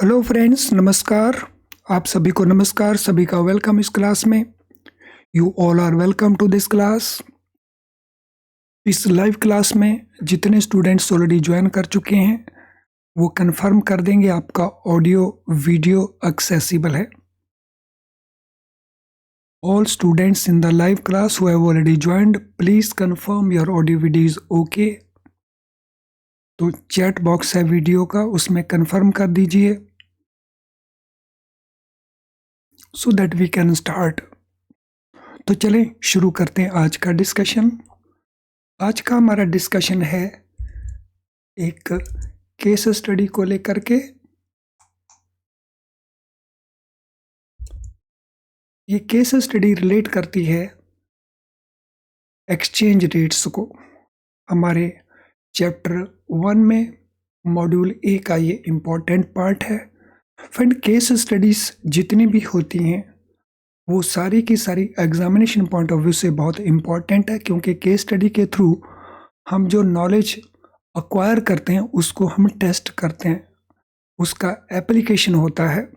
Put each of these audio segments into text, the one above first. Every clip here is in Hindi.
हेलो फ्रेंड्स, नमस्कार। आप सभी को नमस्कार, सभी का वेलकम इस क्लास में। You all are welcome to this class. इस लाइव क्लास में जितने स्टूडेंट्स ऑलरेडी ज्वाइन कर चुके हैं वो कंफर्म कर देंगे आपका ऑडियो वीडियो एक्सेसिबल है। All students in the live class who have already joined, please confirm your audio video is okay. तो चैट बॉक्स है वीडियो का, उसमें कंफर्म कर दीजिए so that we can start. तो चलें शुरू करते हैं आज का डिस्कशन। आज का हमारा डिस्कशन है एक केस स्टडी को लेकर के। ये केस स्टडी रिलेट करती है एक्सचेंज रेट्स को। हमारे चैप्टर 1 में मॉड्यूल ए का ये इम्पोर्टेंट पार्ट है। फ्रेंड, केस स्टडीज जितनी भी होती हैं वो सारी की सारी एग्जामिनेशन पॉइंट ऑफ व्यू से बहुत इम्पॉर्टेंट है, क्योंकि केस स्टडी के थ्रू हम जो नॉलेज अक्वायर करते हैं उसको हम टेस्ट करते हैं, उसका एप्लीकेशन होता है।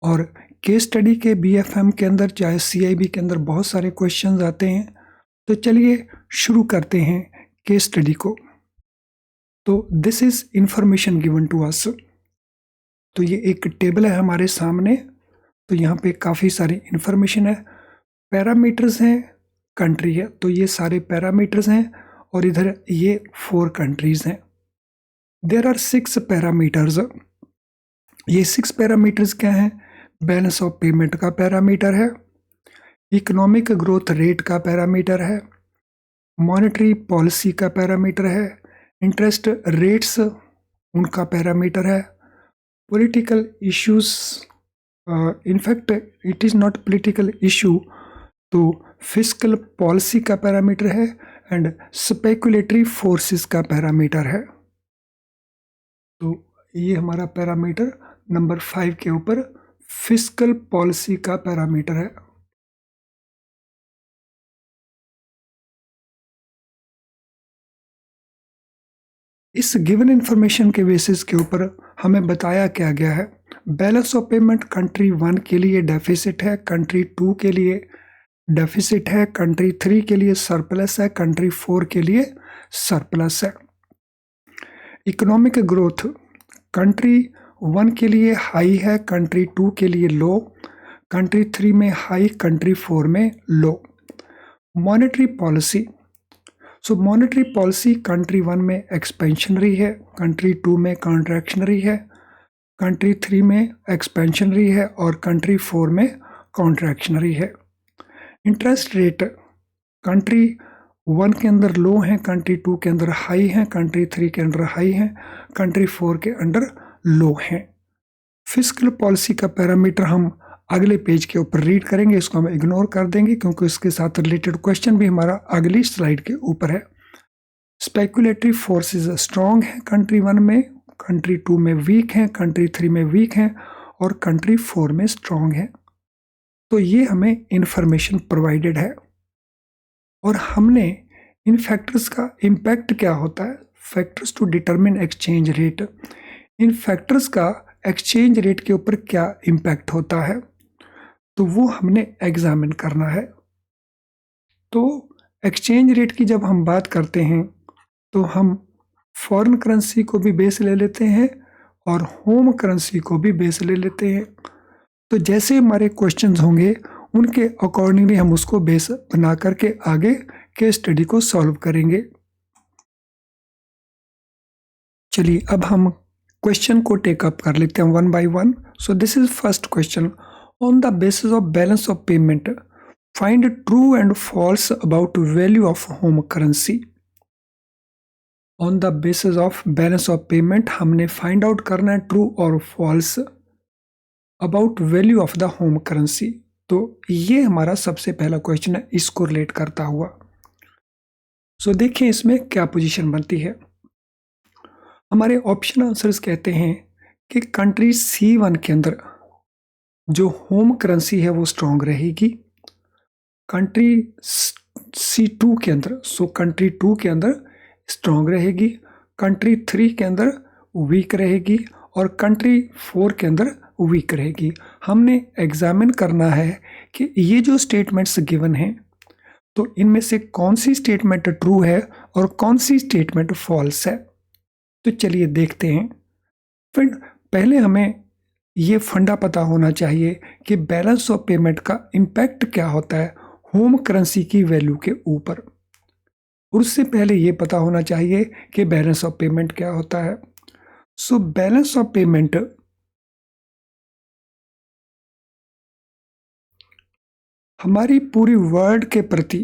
और केस स्टडी के बीएफएम के अंदर चाहे सीआईबी के अंदर बहुत सारे क्वेश्चंस आते हैं। तो चलिए शुरू करते हैं केस स्टडी को। तो this is information given to us. तो ये एक टेबल है हमारे सामने। तो यहाँ पे काफ़ी सारी इंफॉर्मेशन है, पैरामीटर्स हैं, कंट्री है। तो ये सारे पैरामीटर्स हैं और इधर ये 4 कंट्रीज हैं। There are 6 parameters. ये 6 पैरामीटर्स क्या हैं? बैलेंस ऑफ पेमेंट का पैरामीटर है, इकोनॉमिक ग्रोथ रेट का पैरामीटर है, मॉनेटरी पॉलिसी का पैरामीटर है, इंटरेस्ट रेट्स उनका पैरामीटर है, political issues. In fact it is not political issue, तो फिस्कल पॉलिसी का पैरामीटर है एंड स्पेकुलेटरी फोर्सेस का पैरामीटर है। तो ये हमारा पैरामीटर नंबर 5 के ऊपर फिस्कल पॉलिसी का पैरामीटर है। इस गिवन इंफॉर्मेशन के बेसिस के ऊपर हमें बताया क्या गया है। बैलेंस ऑफ पेमेंट कंट्री 1 के लिए डेफिसिट है, कंट्री 2 के लिए डेफिसिट है, कंट्री 3 के लिए सरप्लस है, कंट्री 4 के लिए सरप्लस है। इकोनॉमिक ग्रोथ कंट्री 1 के लिए हाई है, कंट्री 2 के लिए लो, कंट्री 3 में हाई, कंट्री 4 में लो। मॉनेटरी पॉलिसी, सो मॉनेटरी पॉलिसी कंट्री 1 में एक्सपेंशनरी है, कंट्री 2 में कॉन्ट्रैक्शनरी है, कंट्री 3 में एक्सपेंशनरी है और कंट्री 4 में कॉन्ट्रैक्शनरी है। इंटरेस्ट रेट कंट्री 1 के अंदर लो है, कंट्री 2 के अंदर हाई है, कंट्री 3 के अंदर हाई है, कंट्री 4 के अंदर लो है। फिस्कल पॉलिसी का पैरामीटर हम अगले पेज के ऊपर रीड करेंगे, इसको हम इग्नोर कर देंगे क्योंकि इसके साथ रिलेटेड क्वेश्चन भी हमारा अगली स्लाइड के ऊपर है। स्पेकुलेटरी फोर्सेस स्ट्रॉन्ग है कंट्री 1 में, कंट्री 2 में वीक है, कंट्री 3 में वीक है और कंट्री 4 में स्ट्रॉन्ग है। तो ये हमें इंफॉर्मेशन प्रोवाइडेड है और हमने इन फैक्टर्स का इम्पैक्ट क्या होता है, factors to determine exchange rate, इन फैक्टर्स का एक्सचेंज रेट के ऊपर क्या इम्पैक्ट होता है, तो वो हमने एग्जामिन करना है। तो एक्सचेंज रेट की जब हम बात करते हैं तो हम फॉरेन करेंसी को भी बेस ले लेते हैं और होम करेंसी को भी बेस ले लेते हैं। तो जैसे हमारे क्वेश्चंस होंगे उनके अकॉर्डिंगली हम उसको बेस बना करके आगे केस स्टडी को सॉल्व करेंगे। चलिए अब हम क्वेश्चन को टेकअप कर लेते हैं one by one. So this is first question. On the basis of balance of payment, find true and false about value of home currency. On the basis of balance of payment, हमने find out करना है true और false about value of the home currency. तो ये हमारा सबसे पहला क्वेश्चन है, इसको रिलेट करता हुआ। सो देखिए इसमें क्या पोजीशन बनती है। हमारे ऑप्शन आंसर्स कहते हैं कि कंट्री C1 के अंदर जो होम करेंसी है वो स्ट्रॉन्ग रहेगी, कंट्री C2 के अंदर, सो कंट्री 2 के अंदर स्ट्रॉन्ग रहेगी, कंट्री 3 के अंदर वीक रहेगी और कंट्री 4 के अंदर वीक रहेगी। हमने एग्जामिन करना है कि ये जो स्टेटमेंट्स गिवन हैं तो इनमें से कौन सी स्टेटमेंट ट्रू है और कौन सी स्टेटमेंट फॉल्स है। तो चलिए देखते हैं। फिर पहले हमें ये फंडा पता होना चाहिए कि बैलेंस ऑफ पेमेंट का इम्पैक्ट क्या होता है होम करेंसी की वैल्यू के ऊपर। उससे पहले ये पता होना चाहिए कि बैलेंस ऑफ पेमेंट क्या होता है। सो बैलेंस ऑफ पेमेंट हमारी पूरी वर्ल्ड के प्रति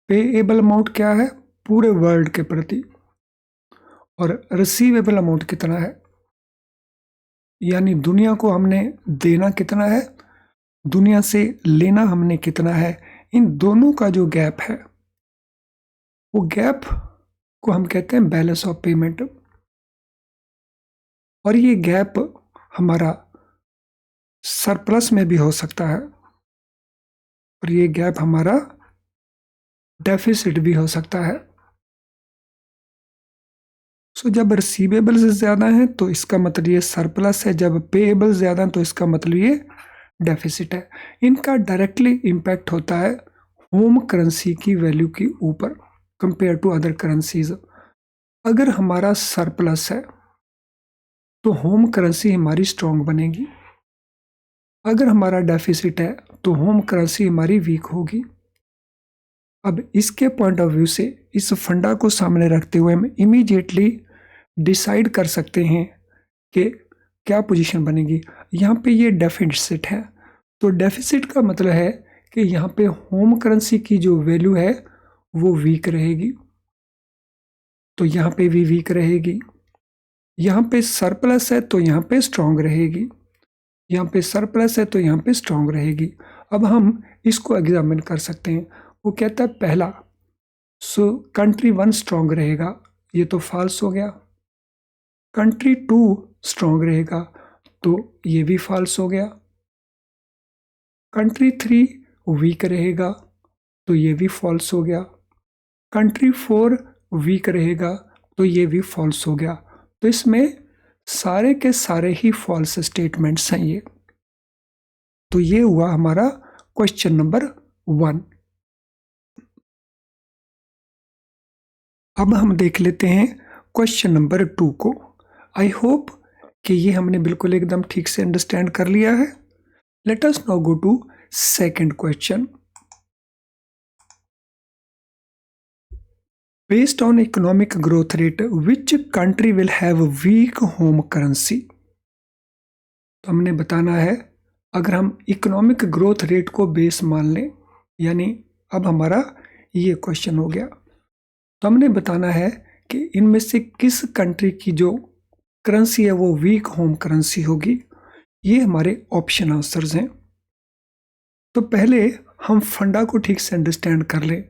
पेएबल अमाउंट क्या है पूरे वर्ल्ड के प्रति, और रिसीवेबल अमाउंट कितना है, यानी दुनिया को हमने देना कितना है, दुनिया से लेना हमने कितना है। इन दोनों का जो गैप है वो गैप को हम कहते हैं बैलेंस ऑफ पेमेंट। और ये गैप हमारा सरप्लस में भी हो सकता है और ये गैप हमारा डेफिसिट भी हो सकता है। सो जब रिसीवेबल्स ज़्यादा हैं तो इसका मतलब ये सरप्लस है, जब पेएबल ज़्यादा हैं तो इसका मतलब ये डेफिसिट है। इनका डायरेक्टली इम्पैक्ट होता है होम करेंसी की वैल्यू के ऊपर कंपेयर टू अदर करेंसीज। अगर हमारा सरप्लस है तो होम करेंसी हमारी स्ट्रॉन्ग बनेगी, अगर हमारा डेफिसिट है तो होम करेंसी हमारी वीक होगी। अब इसके पॉइंट ऑफ व्यू से इस फंडा को सामने रखते हुए हम इमीडिएटली डिसाइड कर सकते हैं कि क्या पोजीशन बनेगी। यहाँ पे ये डेफिसिट है तो डेफिसिट का मतलब है कि यहाँ पे होम करेंसी की जो वैल्यू है वो वीक रहेगी, तो यहाँ पे भी वीक रहेगी। यहाँ पे सरप्लस है तो यहाँ पे स्ट्रॉन्ग रहेगी, यहाँ पे सरप्लस है तो यहाँ पे स्ट्रॉन्ग रहेगी। अब हम इसको एग्जामिन कर सकते हैं। वो कहता है पहला, सो कंट्री 1 स्ट्रॉन्ग रहेगा, ये तो फॉल्स हो गया। कंट्री 2 स्ट्रॉन्ग रहेगा तो ये भी फॉल्स हो गया। कंट्री 3 वीक रहेगा तो ये भी फॉल्स हो गया। कंट्री 4 वीक रहेगा तो ये भी फॉल्स हो गया। तो इसमें सारे के सारे ही फॉल्स स्टेटमेंट्स हैं ये। तो ये हुआ हमारा क्वेश्चन नंबर 1। अब हम देख लेते हैं क्वेश्चन नंबर 2 को। आई होप कि ये हमने बिल्कुल एकदम ठीक से अंडरस्टैंड कर लिया है। Let us now go to second question. Based on economic growth rate, which country will have weak home currency? तो हमने बताना है, अगर हम इकोनॉमिक ग्रोथ रेट को बेस मान लें, यानी अब हमारा ये क्वेश्चन हो गया, तो हमने बताना है कि इनमें से किस कंट्री की जो करेंसी है वो वीक होम करेंसी होगी। ये हमारे ऑप्शन आंसर्स हैं। तो पहले हम फंडा को ठीक से अंडरस्टैंड कर लें।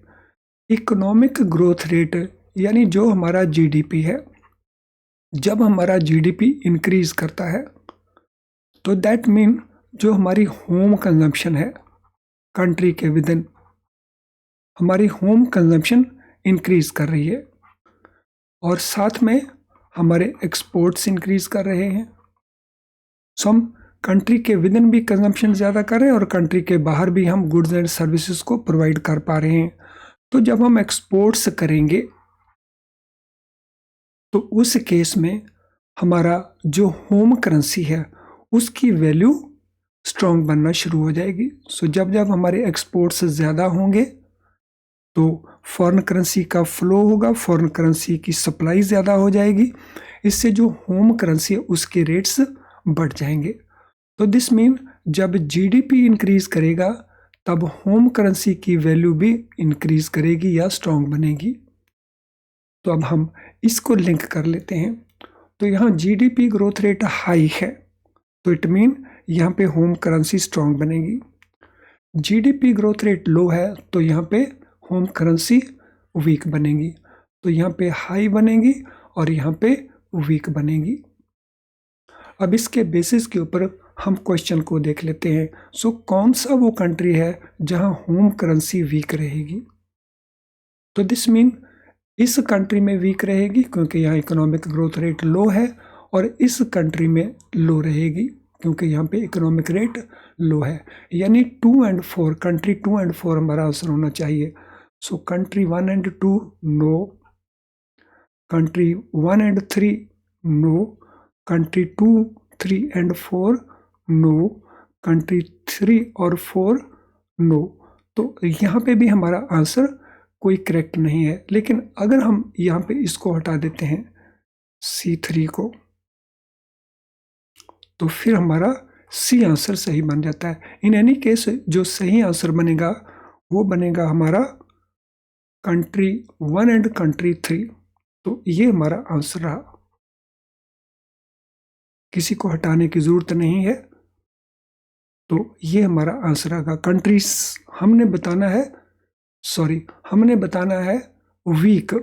इकोनॉमिक ग्रोथ रेट यानी जो हमारा जीडीपी है, जब हमारा जीडीपी इंक्रीज करता है तो दैट मीन जो हमारी होम कंजम्पशन है कंट्री के विद इन, हमारी होम कंजम्पशन इंक्रीज कर रही है और साथ में हमारे एक्सपोर्ट्स इंक्रीज कर रहे हैं। सो हम कंट्री के विद इन भी कंजम्पशन ज़्यादा कर रहे हैं और कंट्री के बाहर भी हम गुड्स एंड सर्विसेज को प्रोवाइड कर पा रहे हैं। तो जब हम एक्सपोर्ट्स करेंगे तो उस केस में हमारा जो होम करेंसी है उसकी वैल्यू स्ट्रॉन्ग बनना शुरू हो जाएगी। सो जब जब हमारे एक्सपोर्ट्स ज़्यादा होंगे तो फॉरेन करेंसी का फ्लो होगा, फॉरेन करेंसी की सप्लाई ज़्यादा हो जाएगी, इससे जो होम करेंसी है उसके रेट्स बढ़ जाएंगे। तो दिस मीन जब जीडीपी इंक्रीज करेगा तब होम करेंसी की वैल्यू भी इंक्रीज करेगी या स्ट्रॉन्ग बनेगी। तो अब हम इसको लिंक कर लेते हैं। तो यहाँ जीडीपी ग्रोथ रेट हाई है तो इट मीन यहाँ पे होम करेंसी स्ट्रॉन्ग बनेगी। जीडीपी ग्रोथ रेट लो है तो यहाँ पे होम करेंसी वीक बनेगी। तो यहाँ पे हाई बनेगी और यहाँ पे वीक बनेगी। अब इसके बेसिस के ऊपर हम क्वेश्चन को देख लेते हैं। सो कौन सा वो कंट्री है जहां होम करेंसी वीक रहेगी। तो दिस मीन इस कंट्री में वीक रहेगी क्योंकि यहाँ इकोनॉमिक ग्रोथ रेट लो है और इस कंट्री में लो रहेगी क्योंकि यहाँ पे इकोनॉमिक रेट लो है, यानी 2 एंड 4, कंट्री 2 एंड 4 हमारा आंसर होना चाहिए। So country 1 and 2 no, country 1 and 3 no, country 2, 3 and 4 no, country 3 और 4 नो। तो यहाँ पे भी हमारा आंसर कोई करेक्ट नहीं है। लेकिन अगर हम यहाँ पे इसको हटा देते हैं C3 को, तो फिर हमारा सी आंसर सही बन जाता है। इन एनी केस जो सही आंसर बनेगा वो बनेगा हमारा कंट्री 1 एंड कंट्री 3। तो ये हमारा आंसर रहा, किसी को हटाने की जरूरत नहीं है। तो ये हमारा आंसर आएगा। कंट्रीज हमने बताना है वीक,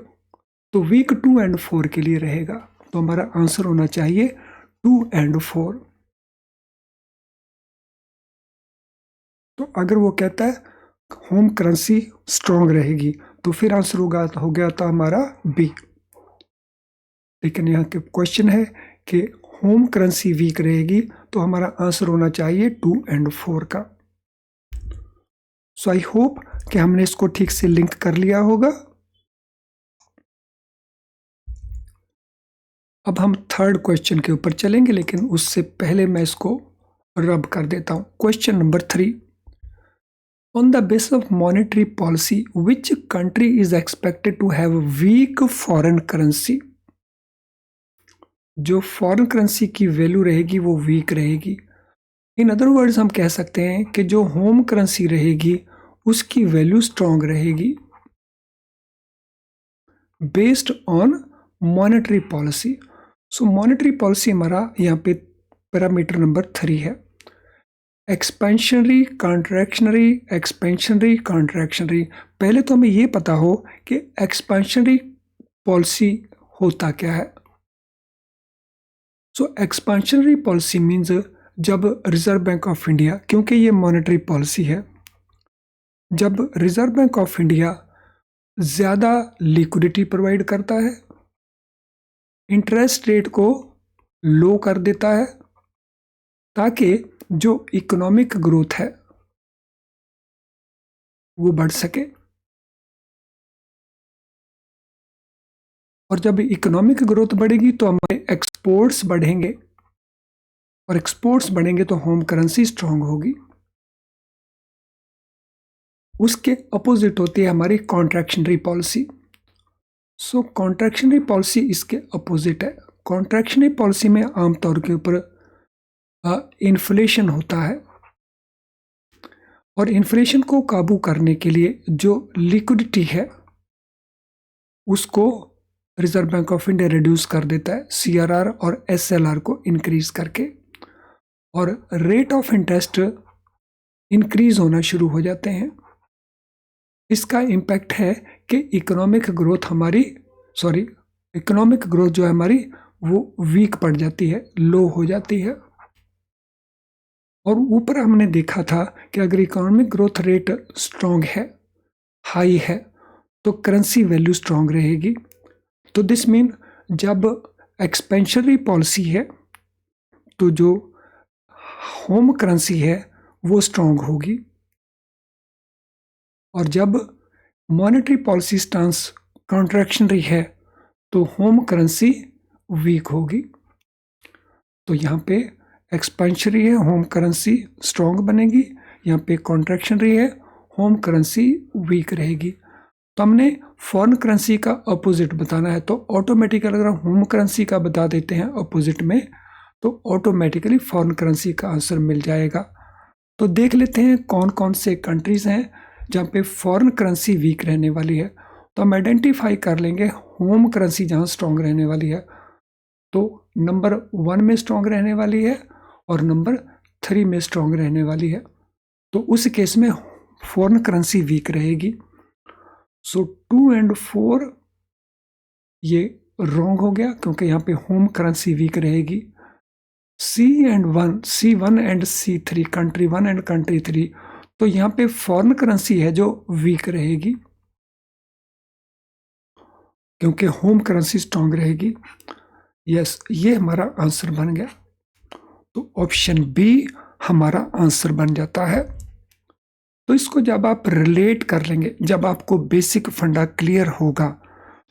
तो वीक 2 एंड 4 के लिए रहेगा। तो हमारा आंसर होना चाहिए 2 एंड 4। तो अगर वो कहता है होम करेंसी स्ट्रॉन्ग रहेगी तो फिर आंसर हो गया था हमारा बी। लेकिन यहाँ के क्वेश्चन है कि होम करेंसी वीक रहेगी, तो हमारा आंसर होना चाहिए 2 एंड 4 का। सो आई होप कि हमने इसको ठीक से लिंक कर लिया होगा। अब हम थर्ड क्वेश्चन के ऊपर चलेंगे, लेकिन उससे पहले मैं इसको रब कर देता हूं। Question number 3, on the basis of monetary policy which country is expected to have weak foreign currency. जो फॉरेन करेंसी की वैल्यू रहेगी वो वीक रहेगी। इन अदर वर्ड्स हम कह सकते हैं कि जो होम करेंसी रहेगी उसकी वैल्यू स्ट्रॉन्ग रहेगी based on monetary policy. So monetary policy हमारा यहाँ पे पैरामीटर नंबर 3 है। Expansionary, contractionary, expansionary, contractionary. पहले तो हमें ये पता हो कि एक्सपेंशनरी पॉलिसी होता क्या है। सो एक्सपेंशनरी पॉलिसी मीन्स जब रिजर्व बैंक ऑफ इंडिया, क्योंकि ये मॉनेटरी पॉलिसी है, जब रिजर्व बैंक ऑफ इंडिया ज़्यादा लिक्विडिटी प्रोवाइड करता है, इंटरेस्ट रेट को लो कर देता है, ताकि जो इकोनॉमिक ग्रोथ है वो बढ़ सके। और जब इकोनॉमिक ग्रोथ बढ़ेगी तो हमारे एक्सपोर्ट्स बढ़ेंगे, और एक्सपोर्ट्स बढ़ेंगे तो होम करेंसी स्ट्रांग होगी। उसके अपोजिट होती है हमारी कॉन्ट्रैक्शनरी पॉलिसी। सो कॉन्ट्रैक्शनरी पॉलिसी इसके अपोजिट है। कॉन्ट्रैक्शनरी पॉलिसी में आमतौर के ऊपर इन्फ्लेशन होता है, और इन्फ्लेशन को काबू करने के लिए जो लिक्विडिटी है उसको reserve bank of India reduce कर देता है CRR और SLR को इंक्रीज करके, और रेट ऑफ इंटरेस्ट इंक्रीज होना शुरू हो जाते हैं। इसका इम्पैक्ट है कि इकोनॉमिक ग्रोथ जो है हमारी वो वीक पड़ जाती है, लो हो जाती है। और ऊपर हमने देखा था कि अगर इकोनॉमिक ग्रोथ रेट स्ट्रॉन्ग है, हाई है, तो करेंसी वैल्यू स्ट्रॉन्ग रहेगी। तो दिस मीन जब एक्सपेंशनरी पॉलिसी है तो जो होम करेंसी है वो स्ट्रॉन्ग होगी, और जब मॉनेटरी पॉलिसी स्टांस कॉन्ट्रैक्शनरी है तो होम करेंसी वीक होगी। तो यहाँ पे एक्सपेंशनरी है, होम करेंसी स्ट्रॉन्ग बनेगी, यहाँ पे कॉन्ट्रैक्शनरी है, होम करेंसी वीक रहेगी। तो हमने फॉरेन करेंसी का अपोजिट बताना है, तो ऑटोमेटिकली अगर हम होम करेंसी का बता देते हैं अपोजिट में तो ऑटोमेटिकली फॉरेन करेंसी का आंसर मिल जाएगा। तो देख लेते हैं कौन कौन से कंट्रीज हैं जहाँ पे फॉरेन करेंसी वीक रहने वाली है। तो हम आइडेंटिफाई कर लेंगे होम करेंसी जहाँ स्ट्रॉन्ग रहने वाली है। तो नंबर 1 में स्ट्रॉन्ग रहने वाली है और नंबर 3 में स्ट्रॉन्ग रहने वाली है। तो उस केस में फॉरेन करेंसी वीक रहेगी। सो 2 एंड 4 ये रॉन्ग हो गया क्योंकि यहाँ पे होम करेंसी वीक रहेगी। C1 and C3, country 1 and country 3, तो यहाँ पे फॉरेन करेंसी है जो वीक रहेगी क्योंकि होम करेंसी स्ट्रॉन्ग रहेगी। यस, ये हमारा आंसर बन गया। तो ऑप्शन बी हमारा आंसर बन जाता है। तो इसको जब आप रिलेट कर लेंगे, जब आपको बेसिक फंडा क्लियर होगा,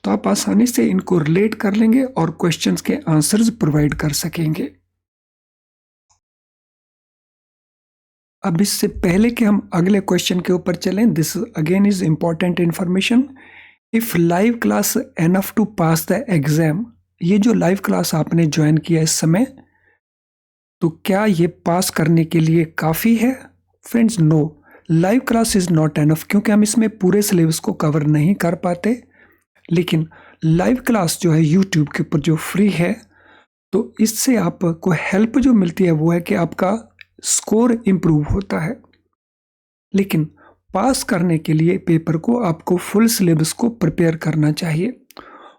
तो आप आसानी से इनको रिलेट कर लेंगे और क्वेश्चंस के आंसर्स प्रोवाइड कर सकेंगे। अब इससे पहले कि हम अगले क्वेश्चन के ऊपर चलें, this again is important information. If live class enough to pass the exam, ये जो लाइव क्लास आपने ज्वाइन किया इस समय, तो क्या ये पास करने के लिए काफ़ी है? Friends, no, live class is not enough, क्योंकि हम इसमें पूरे सिलेबस को कवर नहीं कर पाते। लेकिन लाइव क्लास जो है यूट्यूब के ऊपर जो फ्री है, तो इससे आपको हेल्प जो मिलती है वो है कि आपका स्कोर इम्प्रूव होता है। लेकिन पास करने के लिए पेपर को आपको फुल सिलेबस को प्रिपेयर करना चाहिए।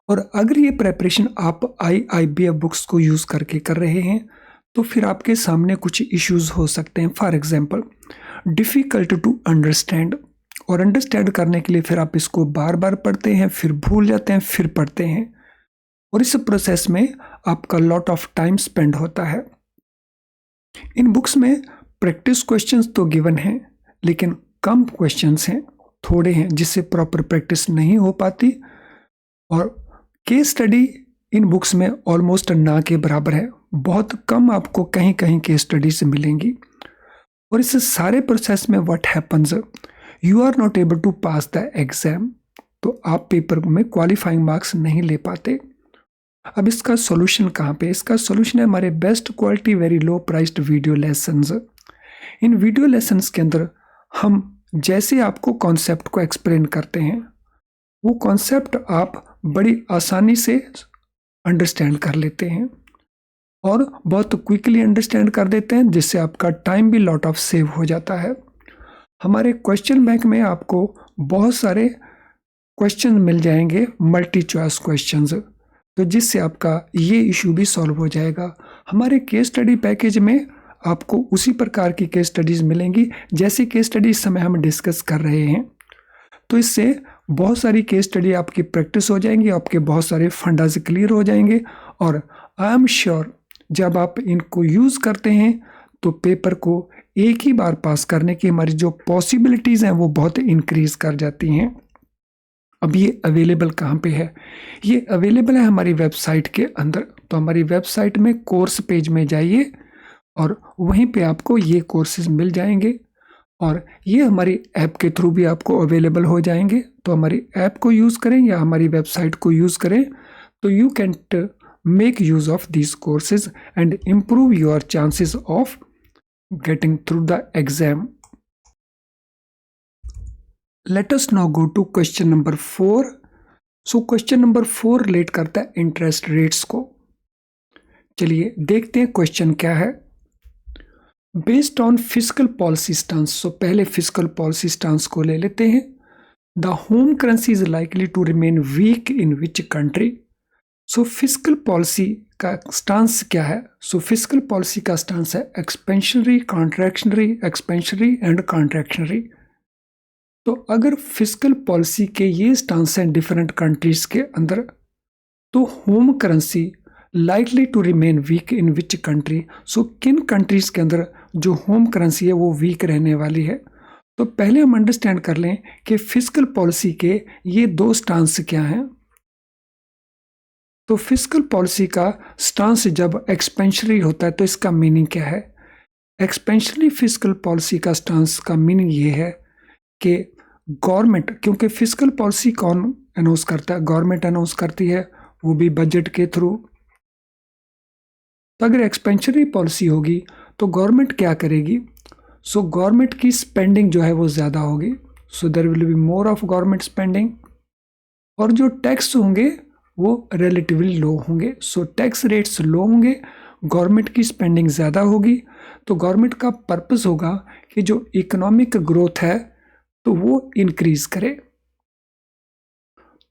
और अगर ये प्रेपरेशन आप IIBF बुक्स को यूज़ करके कर रहे हैं, तो फिर आपके सामने कुछ इश्यूज़ हो सकते हैं। For example, difficult to understand, और अंडरस्टैंड करने के लिए फिर आप इसको बार बार पढ़ते हैं, फिर भूल जाते हैं, फिर पढ़ते हैं, और इस प्रोसेस में आपका लॉट ऑफ टाइम स्पेंड होता है। इन बुक्स में प्रैक्टिस क्वेश्चंस तो गिवन हैं, लेकिन कम क्वेश्चंस हैं, थोड़े हैं, जिससे प्रॉपर प्रैक्टिस नहीं हो पाती। और केस स्टडी इन बुक्स में ऑलमोस्ट ना के बराबर है, बहुत कम आपको कहीं कहीं केस स्टडी से मिलेंगी। और इस सारे प्रोसेस में what happens, you are not able to pass the exam, तो आप पेपर में क्वालिफाइंग मार्क्स नहीं ले पाते। अब इसका सॉल्यूशन कहाँ पे? इसका सॉल्यूशन है हमारे best quality very low priced video lessons. इन वीडियो लेसन्स के अंदर हम जैसे आपको कॉन्सेप्ट को एक्सप्लेन करते हैं, वो कॉन्सेप्ट आप बड़ी आसानी से अंडरस्टैंड कर लेते हैं और बहुत क्विकली अंडरस्टैंड कर देते हैं, जिससे आपका टाइम भी लॉट ऑफ सेव हो जाता है। हमारे क्वेश्चन बैंक में आपको बहुत सारे क्वेश्चन मिल जाएंगे, मल्टी चॉइस क्वेश्चंस, तो जिससे आपका ये इशू भी सॉल्व हो जाएगा। हमारे केस स्टडी पैकेज में आपको उसी प्रकार की केस स्टडीज़ मिलेंगी जैसी केस स्टडी इस समय हम डिस्कस कर रहे हैं। तो इससे बहुत सारी केस स्टडी आपकी प्रैक्टिस हो जाएंगी, आपके बहुत सारे फंडाज क्लियर हो जाएंगे, और आई एम श्योर जब आप इनको यूज़ करते हैं तो पेपर को एक ही बार पास करने की हमारी जो पॉसिबिलिटीज़ हैं वो बहुत इंक्रीज़ कर जाती हैं। अब ये अवेलेबल कहाँ पे है? ये अवेलेबल है हमारी वेबसाइट के अंदर। तो हमारी वेबसाइट में कोर्स पेज में जाइए और वहीं पे आपको ये कोर्सेज मिल जाएंगे, और ये हमारी ऐप के थ्रू भी आपको अवेलेबल हो जाएंगे। तो हमारी ऐप को यूज़ करें या हमारी वेबसाइट को यूज़ करें, तो you can make use of these courses and improve your chances of getting through the exam. Let us now go to question number 4. So question number 4 relate करता है इंटरेस्ट रेट्स को। चलिए देखते हैं क्वेश्चन क्या है। Based on physical policy stance, so पहले फिजिकल पॉलिसी स्टांस को ले लेते हैं। The home currency is likely to remain weak in which country. So physical policy का स्टांस क्या है? सो फिजिकल पॉलिसी का स्टांस है expansionary, contractionary, expansionary and contractionary. तो अगर फिजिकल पॉलिसी के ये स्टांस हैं डिफरेंट कंट्रीज के अंदर, तो home currency likely to remain weak in which country, so किन कंट्रीज के अंदर जो होम करेंसी है वो वीक रहने वाली है। तो पहले हम अंडरस्टैंड कर लें कि फिजिकल पॉलिसी के ये दो स्टांस क्या हैं। तो फिजिकल पॉलिसी का स्टांस जब एक्सपेंशनरी होता है तो इसका मीनिंग क्या है? एक्सपेंशनरी फिजिकल पॉलिसी का स्टांस का मीनिंग ये है कि गवर्नमेंट, क्योंकि फिजिकल पॉलिसी कौन अनाउंस करता है? गवर्नमेंट अनाउंस करती है, वो भी बजट के थ्रू। तो अगर एक्सपेंशनरी पॉलिसी होगी तो गवर्नमेंट क्या करेगी? सो गवर्नमेंट की स्पेंडिंग जो है वो ज़्यादा होगी, so there will be more of government spending, और जो टैक्स होंगे वो रिलेटिवली लो होंगे। सो टैक्स रेट्स लो होंगे, गवर्नमेंट की स्पेंडिंग ज़्यादा होगी, तो गवर्नमेंट का पर्पस होगा कि जो इकोनॉमिक ग्रोथ है तो वो इंक्रीज करे।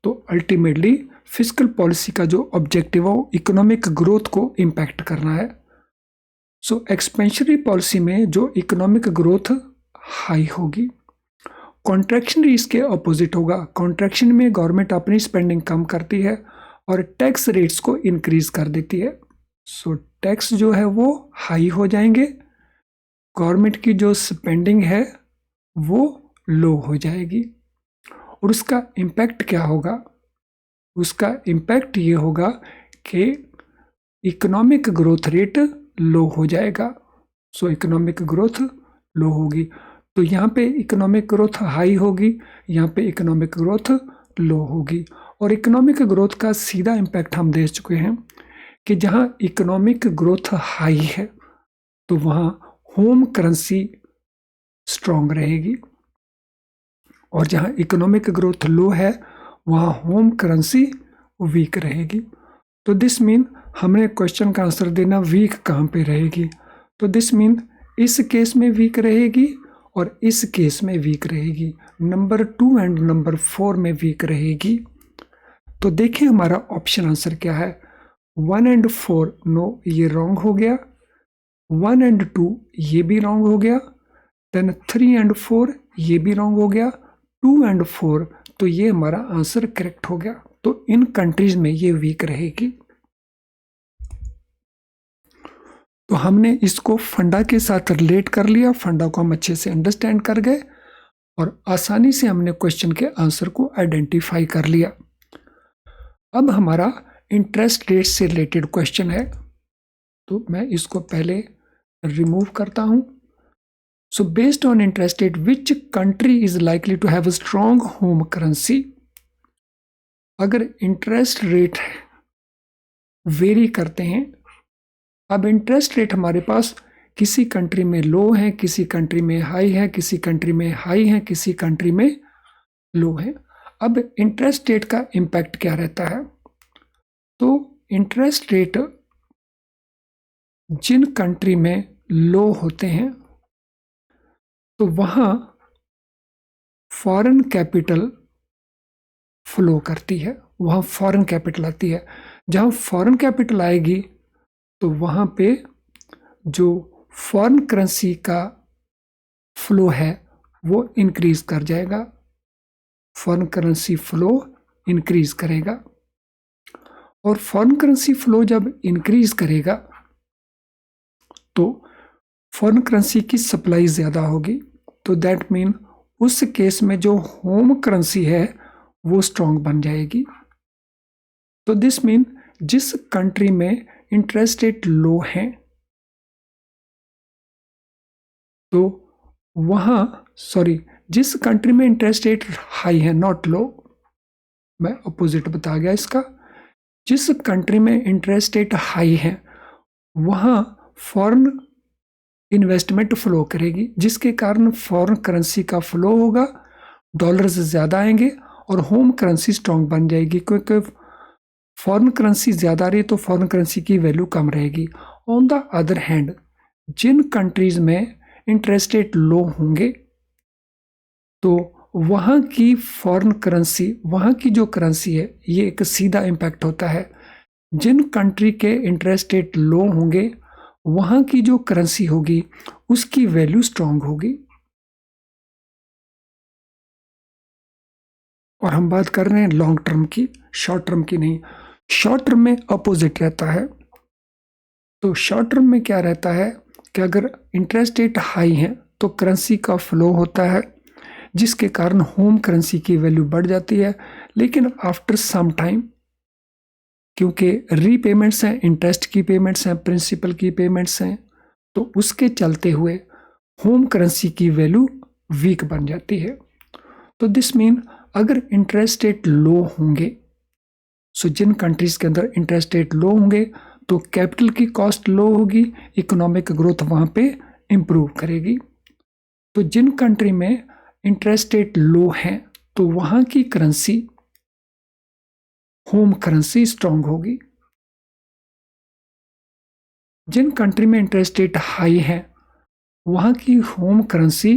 तो अल्टीमेटली फिजिकल पॉलिसी का जो ऑब्जेक्टिव है वो इकोनॉमिक ग्रोथ को इम्पैक्ट करना है। सो एक्सपेंशनरी पॉलिसी में जो इकोनॉमिक ग्रोथ हाई होगी। कॉन्ट्रैक्शनरी इसके अपोजिट होगा। कॉन्ट्रैक्शन में गवर्नमेंट अपनी स्पेंडिंग कम करती है और टैक्स रेट्स को इंक्रीज कर देती है। सो टैक्स जो है वो हाई हो जाएंगे, गवर्नमेंट की जो स्पेंडिंग है वो लो हो जाएगी। और उसका इम्पैक्ट क्या होगा? उसका इम्पैक्ट ये होगा कि इकोनॉमिक ग्रोथ रेट लो हो जाएगा। सो इकोनॉमिक ग्रोथ लो होगी, तो यहाँ पे इकोनॉमिक ग्रोथ हाई होगी, यहाँ पे इकोनॉमिक ग्रोथ लो होगी। और इकोनॉमिक ग्रोथ का सीधा इम्पैक्ट हम देख चुके हैं कि जहाँ इकोनॉमिक ग्रोथ हाई है तो वहाँ होम करेंसी स्ट्रॉन्ग रहेगी, और जहाँ इकोनॉमिक ग्रोथ लो है वहाँ होम करेंसी वीक रहेगी। तो दिस मीन हमने क्वेश्चन का आंसर देना वीक कहाँ पे रहेगी, तो दिस मीन इस केस में वीक रहेगी और इस केस में वीक रहेगी, नंबर 2 एंड नंबर 4 में वीक रहेगी। तो देखिए हमारा ऑप्शन आंसर क्या है। 1 एंड 4 नो, ये रॉन्ग हो गया। 1 एंड 2 ये भी रॉन्ग हो गया। देन 3 एंड 4 ये भी रॉन्ग हो गया। 2 एंड 4 तो ये हमारा आंसर करेक्ट हो गया। तो इन कंट्रीज में ये वीक रहेगी। तो हमने इसको फंडा के साथ रिलेट कर लिया, फंडा को हम अच्छे से अंडरस्टैंड कर गए और आसानी से हमने क्वेश्चन के आंसर को आइडेंटिफाई कर लिया। अब हमारा इंटरेस्ट रेट से रिलेटेड क्वेश्चन है, तो मैं इसको पहले रिमूव करता हूं। So based on interest rate which country is likely to have a strong home currency. अगर इंटरेस्ट रेट वेरी करते हैं, अब इंटरेस्ट रेट हमारे पास किसी कंट्री में लो है, किसी कंट्री में हाई है, किसी कंट्री में हाई है, किसी कंट्री में लो है। अब इंटरेस्ट रेट का इम्पैक्ट क्या रहता है? तो इंटरेस्ट रेट जिन कंट्री में लो होते हैं तो वहाँ फॉरेन कैपिटल फ्लो करती है, वहाँ फॉरेन कैपिटल आती है। जहाँ फॉरेन कैपिटल आएगी तो वहाँ पे जो फॉरेन करेंसी का फ्लो है वो इंक्रीज कर जाएगा, फॉरेन करेंसी फ्लो इंक्रीज करेगा। और फॉरेन करेंसी फ्लो जब इंक्रीज करेगा तो फॉरेन करेंसी की सप्लाई ज़्यादा होगी, तो दैट मीन उस केस में जो होम करेंसी है वो स्ट्रॉन्ग बन जाएगी। तो दिस मीन जिस कंट्री में इंटरेस्ट रेट लो है तो वहाँ जिस कंट्री में इंटरेस्ट रेट हाई है, नॉट लो, मैं अपोजिट बता गया इसका। जिस कंट्री में इंटरेस्ट रेट हाई है वहाँ फॉरेन इन्वेस्टमेंट फ्लो करेगी, जिसके कारण फॉरेन करेंसी का फ्लो होगा, डॉलर्स ज़्यादा आएंगे और होम करेंसी स्ट्रॉन्ग बन जाएगी। क्योंकि फॉरेन करेंसी ज़्यादा रही तो फॉरेन करेंसी की वैल्यू कम रहेगी। ऑन द अदर हैंड जिन कंट्रीज में इंटरेस्ट रेट लो होंगे तो वहाँ की फॉरेन करेंसी, वहाँ की जो करेंसी है, ये एक सीधा इम्पैक्ट होता है। जिन कंट्री के इंटरेस्ट रेट लो होंगे वहाँ की जो करेंसी होगी उसकी वैल्यू स्ट्रॉन्ग होगी। और हम बात कर रहे हैं लॉन्ग टर्म की, शॉर्ट टर्म की नहीं। शॉर्ट टर्म में अपोजिट रहता है। तो शॉर्ट टर्म में क्या रहता है कि अगर इंटरेस्ट रेट हाई है तो करेंसी का फ्लो होता है, जिसके कारण होम करेंसी की वैल्यू बढ़ जाती है। लेकिन आफ्टर सम टाइम, क्योंकि रीपेमेंट्स हैं, इंटरेस्ट की पेमेंट्स हैं, प्रिंसिपल की पेमेंट्स हैं, तो उसके चलते हुए होम करेंसी की वैल्यू वीक बन जाती है। तो दिस मीन अगर इंटरेस्ट रेट लो होंगे, सो जिन कंट्रीज के अंदर इंटरेस्ट रेट लो होंगे तो कैपिटल की कॉस्ट लो होगी, इकोनॉमिक ग्रोथ वहाँ पे इम्प्रूव करेगी। तो जिन कंट्री में इंटरेस्ट रेट लो है तो वहाँ की करेंसी, होम करेंसी स्ट्रॉन्ग होगी। जिन कंट्री में इंटरेस्ट रेट हाई है वहाँ की होम करेंसी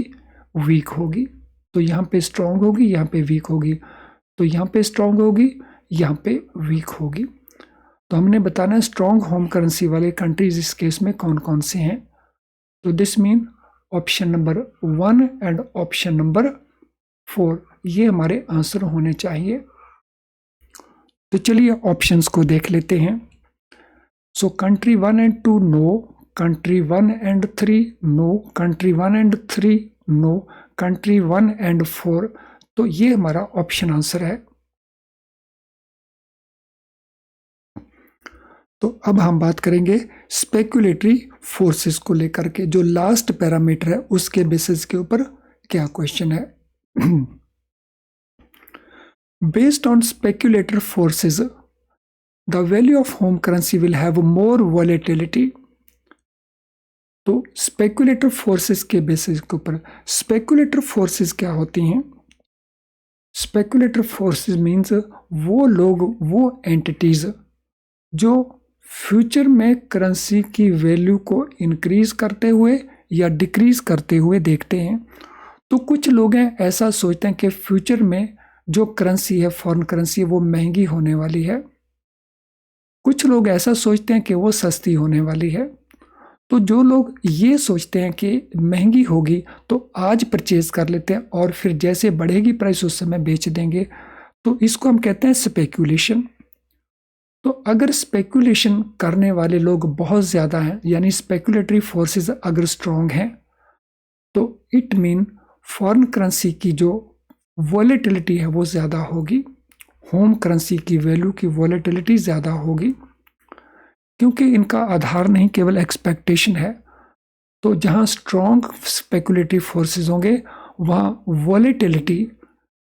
वीक होगी। तो यहाँ पे स्ट्रॉन्ग होगी, यहाँ पे वीक होगी, तो यहाँ पे स्ट्रॉन्ग होगी, यहाँ पे वीक होगी। तो हमने बताना है स्ट्रॉन्ग होम करेंसी वाले कंट्रीज इस केस में कौन कौन से हैं। तो this mean option number 1 and option number 4 ये हमारे आंसर होने चाहिए। तो चलिए ऑप्शंस को देख लेते हैं। So country 1 and 2 no, country 1 and 3 no, country 1 and 3 no, country 1 and 4। तो ये हमारा ऑप्शन आंसर है। तो अब हम बात करेंगे स्पेकुलेटरी फोर्सेस को लेकर के, जो लास्ट पैरामीटर है उसके बेसिस के ऊपर क्या क्वेश्चन है। Based on speculatory forces the value of home currency will have more volatility. तो स्पेकुलेटर फोर्सेस के बेसिस के ऊपर, स्पेकुलेटर फोर्सेस क्या होती हैं? स्पेकुलेटर फोर्सेस मींस वो लोग, वो एंटिटीज जो फ्यूचर में करेंसी की वैल्यू को इंक्रीज करते हुए या डिक्रीज करते हुए देखते हैं। तो कुछ लोग हैं ऐसा सोचते हैं कि फ्यूचर में जो करेंसी है, फॉरेन करेंसी, वो महंगी होने वाली है। कुछ लोग ऐसा सोचते हैं कि वो सस्ती होने वाली है। तो जो लोग ये सोचते हैं कि महंगी होगी तो आज परचेज कर लेते हैं और फिर जैसे बढ़ेगी प्राइस उस समय बेच देंगे, तो इसको हम कहते हैं स्पेकुलेशन। तो अगर स्पेकुलेशन करने वाले लोग बहुत ज़्यादा हैं, यानी स्पेकुलेटरी फोर्सेस अगर स्ट्रॉन्ग हैं, तो इट मीन फॉरेन करेंसी की जो वॉलेटिलिटी है वो ज़्यादा होगी, होम करेंसी की वैल्यू की वॉलेटिलिटी ज़्यादा होगी, क्योंकि इनका आधार नहीं केवल एक्सपेक्टेशन है। तो जहाँ स्ट्रॉन्ग स्पेकुलेटिव फोर्सेस होंगे वहाँ वॉलेटिलिटी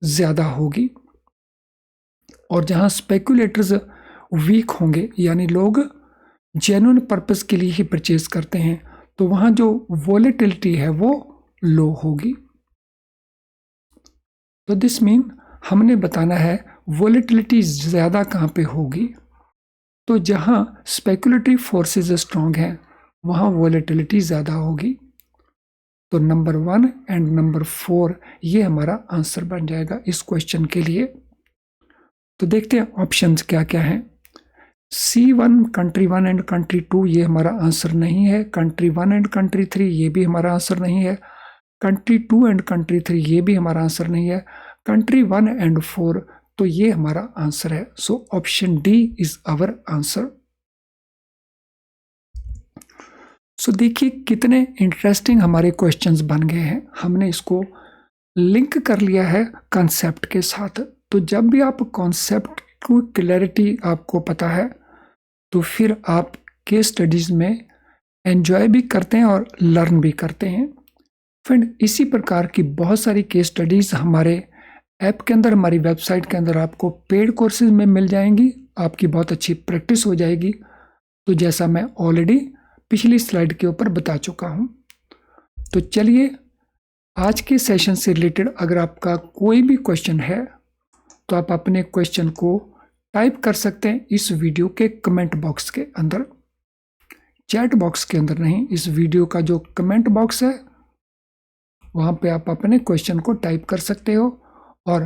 ज़्यादा होगी, और जहाँ स्पेकुलेटर्स वीक होंगे, यानी लोग जेन्युइन पर्पस के लिए ही परचेज करते हैं, तो वहाँ जो वॉलेटिलिटी है वो लो होगी। तो दिस मीन हमने बताना है वॉलेटिलिटी ज़्यादा कहाँ पे होगी। तो जहाँ स्पेकुलेटिव फोर्सेस स्ट्रॉन्ग हैं वहाँ वॉलेटिलिटी ज़्यादा होगी। तो नंबर 1 एंड नंबर 4 ये हमारा आंसर बन जाएगा इस क्वेश्चन के लिए। तो देखते हैं ऑप्शंस क्या क्या हैं। C1 कंट्री 1 एंड कंट्री 2 ये हमारा आंसर नहीं है। कंट्री 1 एंड कंट्री 3 ये भी हमारा आंसर नहीं है। कंट्री 2 एंड कंट्री 3 ये भी हमारा आंसर नहीं है। कंट्री 1 एंड 4 तो ये हमारा आंसर है। So option D is our answer. So देखिए कितने इंटरेस्टिंग हमारे क्वेश्चंस बन गए हैं। हमने इसको लिंक कर लिया है कॉन्सेप्ट के साथ। तो जब भी आप कॉन्सेप्ट की क्लैरिटी आपको पता है तो फिर आप केस स्टडीज़ में एंजॉय भी करते हैं और लर्न भी करते हैं। फ्रेंड, इसी प्रकार की बहुत सारी केस स्टडीज़ हमारे ऐप के अंदर, हमारी वेबसाइट के अंदर आपको पेड कोर्सेज में मिल जाएंगी। आपकी बहुत अच्छी प्रैक्टिस हो जाएगी। तो जैसा मैं ऑलरेडी पिछली स्लाइड के ऊपर बता चुका हूँ। तो चलिए आज के सेशन से रिलेटेड अगर आपका कोई भी क्वेश्चन है तो आप अपने क्वेश्चन को टाइप कर सकते हैं इस वीडियो के कमेंट बॉक्स के अंदर, चैट बॉक्स के अंदर नहीं। इस वीडियो का जो कमेंट बॉक्स है वहाँ पे आप अपने क्वेश्चन को टाइप कर सकते हो, और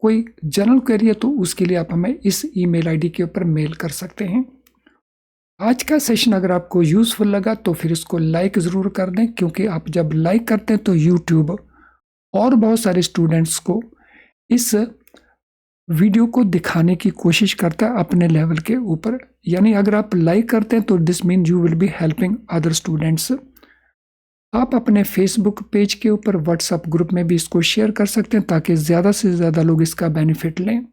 कोई जनरल क्वेरी है तो उसके लिए आप हमें इस ईमेल आईडी के ऊपर मेल कर सकते हैं। आज का सेशन अगर आपको यूज़फुल लगा तो फिर इसको लाइक ज़रूर कर दें, क्योंकि आप जब लाइक करते हैं तो यूट्यूब और बहुत सारे स्टूडेंट्स को इस वीडियो को दिखाने की कोशिश करता है अपने लेवल के ऊपर। यानी अगर आप लाइक करते हैं तो this mean you will be helping other students. आप अपने फेसबुक पेज के ऊपर, व्हाट्सएप ग्रुप में भी इसको शेयर कर सकते हैं ताकि ज़्यादा से ज़्यादा लोग इसका बेनिफिट लें।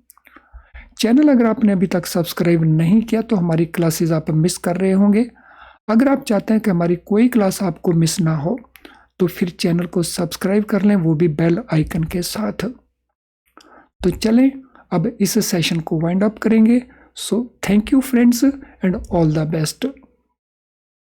चैनल अगर आपने अभी तक सब्सक्राइब नहीं किया तो हमारी क्लासेस आप मिस कर रहे होंगे। अगर आप चाहते हैं कि हमारी कोई क्लास आपको मिस ना हो तो फिर चैनल को सब्सक्राइब कर लें, वो भी बेल आइकन के साथ। तो चलें अब इस सेशन को वाइंड अप करेंगे। So thank you friends and all the best.